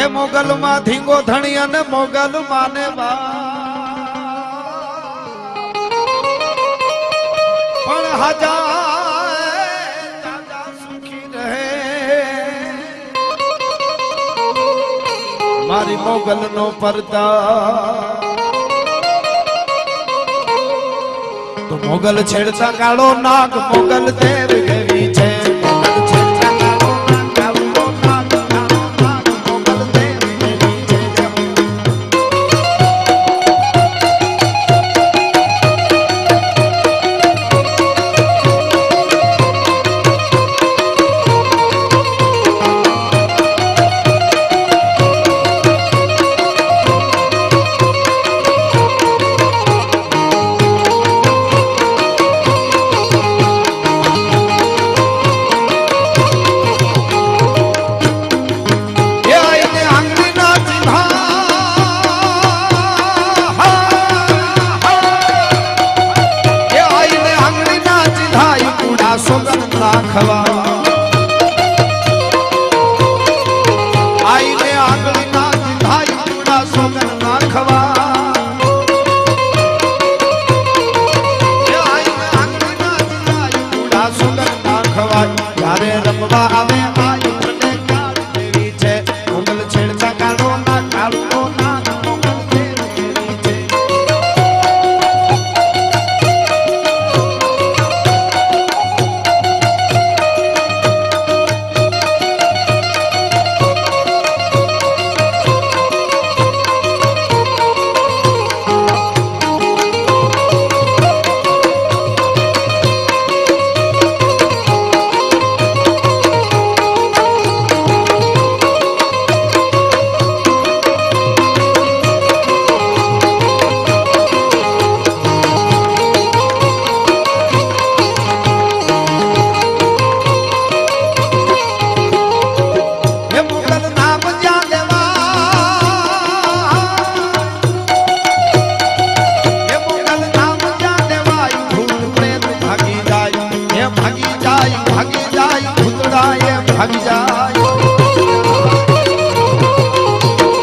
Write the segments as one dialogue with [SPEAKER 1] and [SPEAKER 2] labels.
[SPEAKER 1] મોગલ માં ધીંગો ધણી અને મોગલ માને બા પણ હજાર સુખી રહે મારી મોગલ નો પરદા તો મોગલ છેડતા કાળો નાગ મોગલ દેવ દેવી છે આઈને આંગળી ના ભાઈ કુડા સોગન નાખવા આઈને આંગળી ના ભાઈ કુડા સોગન નાખવા જ્યારે રમવા આવે આઈ મને કાળ દેવી છે મોગલ છેડતા કાળો ના કાળો ના મોગલ દેવી છે ભાગી જાય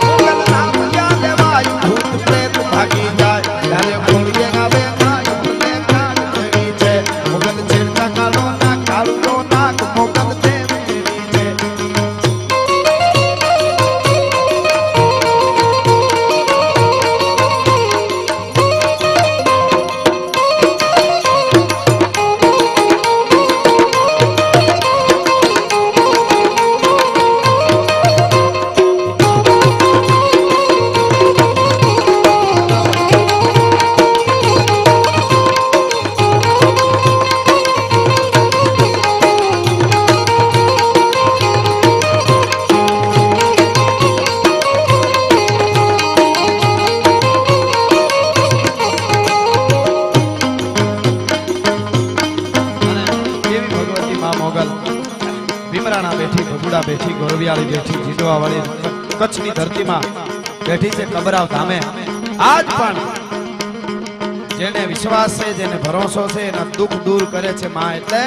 [SPEAKER 1] મોગલ નામ જ્યાં લેવાય ભૂત પ્રેત ભાગી જાય ત્યારે બોલીએ આવે માય મને કાળ દેવી છે મોગલ છેડતા કાળો ના કાળો નાક મોગલ દેવી છે ભીમરાણા બેઠી ભગુડા બેઠી ગોરવિયાળી બેઠી જીડવા વાળી કચ્છની ધરતીમાં બેઠી છે કબરાવ ધામે આજ પણ જેને વિશ્વાસ છે જેને ભરોસો છે એના દુઃખ દૂર કરે છે માં એટલે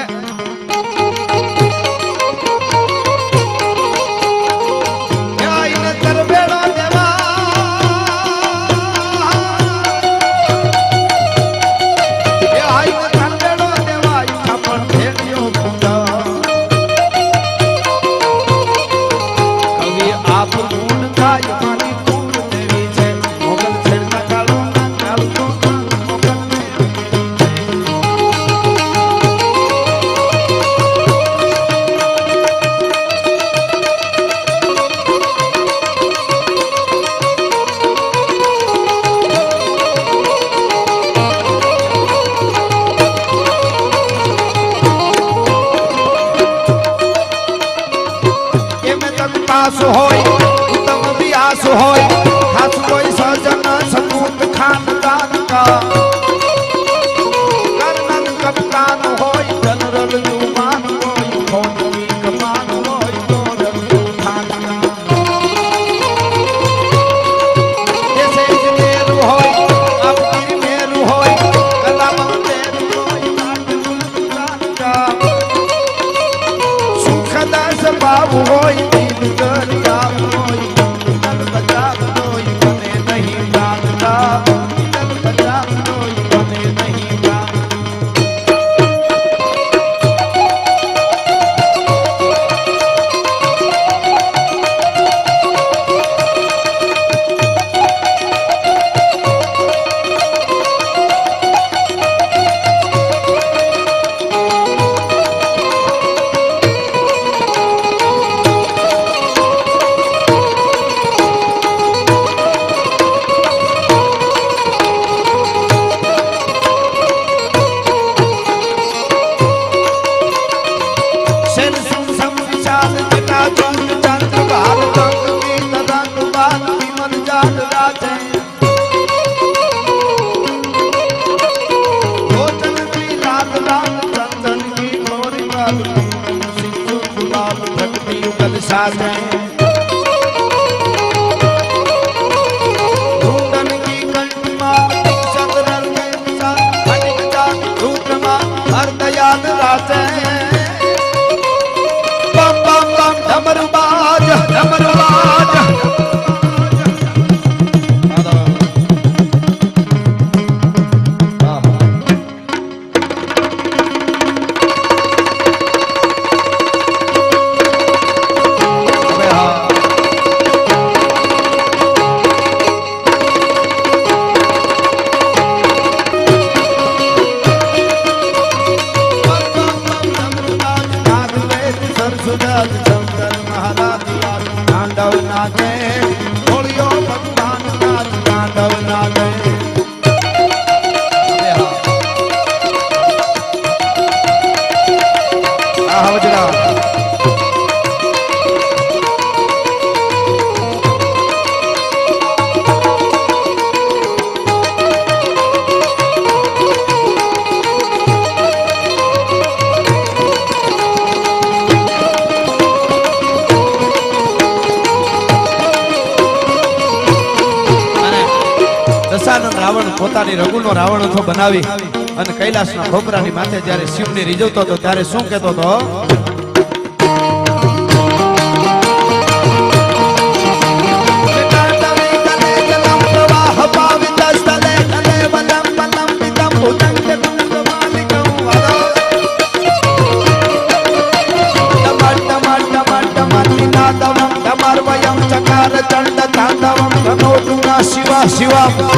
[SPEAKER 1] होय उत्तम व्यास होय खास कोई सजन सपूत खानदान का कर्णन कप्तान होय जनरल जुमान होय फौज की कमान होय जनरल तूफान जैसे इंजीनियर होय अफसर मेरू होय कलावंत होय काट का सुखदा स्वभाव होय साथे ढूंढन की कंठमा सगरल में साथ अनेक जात रूपमा हर दयाल राते बम बम बम डमरुबाज डमरुबाज રાવણ પોતાની રઘુનો રાવણ હતો બનાવી અને કૈલાસના ખોપરાની માથે જ્યારે શિવને રીઝવતો હતો ત્યારે શું કહેતો હતો શિવા શિવા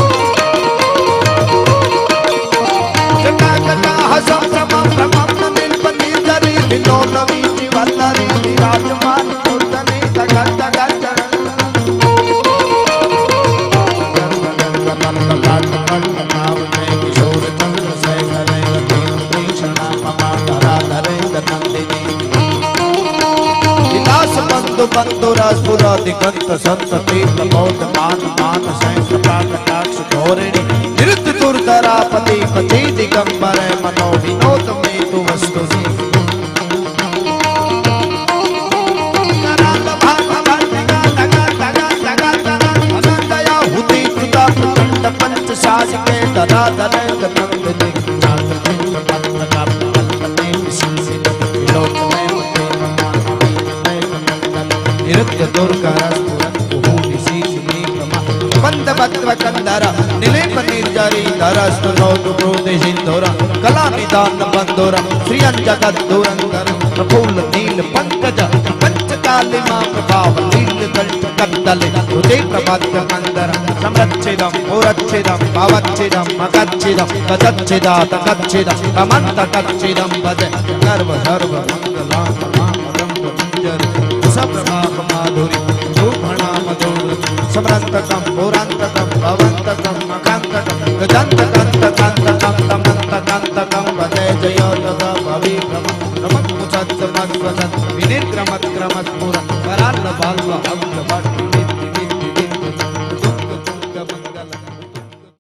[SPEAKER 1] बंधु राजपुरा दिगंत संत तीर्थ बौद्ध मान मान सैंक प्राकटाक्ष धोरिणी निरुद्ध दुर्धरापति पति दिगंबर मनो विनोद में तु वस्तु पंच साज के दरा दरे नंदिनी निरुद्ध दुर्गा बंद बद्व कंदरा निलेप निर्जरी धरस्तु नौतु क्रोधे सिंधुरा कला निदान बंधुरा श्रियं जगत दुरंतर प्रफुल्ल नील पंकज पंचकालिमा प्रभाव नील कंठ कंदले उदय प्रभात कंदर समरच्छेदम ओरच्छेदम भावच्छेदम मगच्छेदम गजच्छेदा तगच्छेदा कमंत कच्छेदम भज सर्व सर्व मंगलां नाम सप्रभाव माधुरी रूपणा मधुर समरंतकम पुरांतकम भवंतकम मकांतकम गजंतकंतकंतकम तमंतकंतकम भजे जयो तदा भविक्रम नमः मुचत् मत्वसत् विनिर्क्रमत् क्रमत् पुरं वराल बाल्व अब्द भट्ट